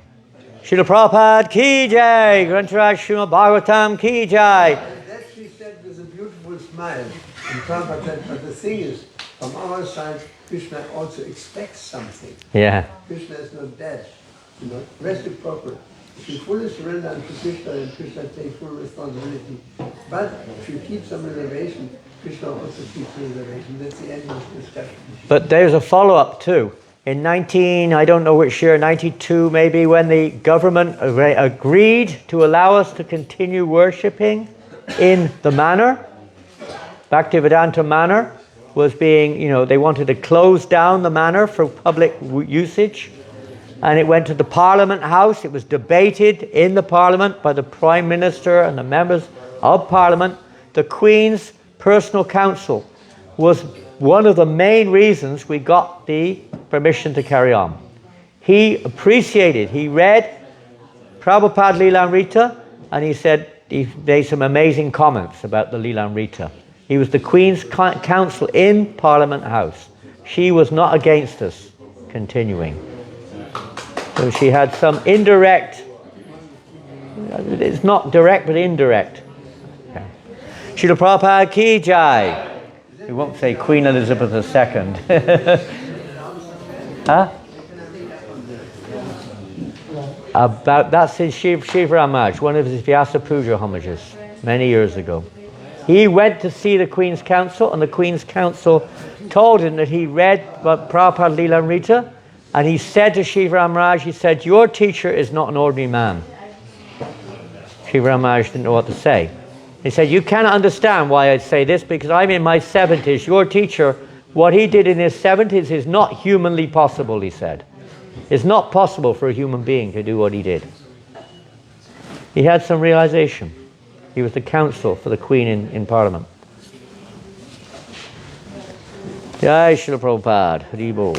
Srila Prabhupada ki jai. Grantaraj Srimad Bhagavatam ki jai. And that she said with a beautiful smile. And Prabhupada said, but the thing is, from our side, Krishna also expects something. Yeah. Krishna is not dead. Reciprocal. If you fully surrender unto Krishna, and Krishna takes full responsibility. But if you keep some reservation, Krishna also keeps reservation. That's the end of the discussion. But there's a follow-up too. In I don't know which year, 92 maybe, when the government agreed to allow us to continue worshipping in the manor, Bhaktivedanta Manor was being, they wanted to close down the manor for public usage. And it went to the Parliament House. It was debated in the Parliament by the Prime Minister and the members of Parliament. The Queen's personal counsel was one of the main reasons we got the permission to carry on. He read Prabhupada Leelamrita, and he made some amazing comments about the Leelamrita. He was the Queen's counsel in Parliament House. She was not against us continuing. So she had some indirect, it's not direct but indirect. Okay. Srila Prabhupada ki jai. We won't say Queen Elizabeth II. Huh? That's in Shiva Ramaj, one of his Vyasa Puja homages, many years ago. He went to see the Queen's Council, and the Queen's Council told him that he read Prabhupada Leelamrita, and he said to Shiva Ramaj, he said, your teacher is not an ordinary man. Shiva Ramaj didn't know what to say. He said, you cannot understand why I say this, because I'm in my 70s. Your teacher, what he did in his 70s is not humanly possible, he said. It's not possible for a human being to do what he did. He had some realization. He was the counsel for the Queen in Parliament. Jai Srila Prabhupada. Hari Bol.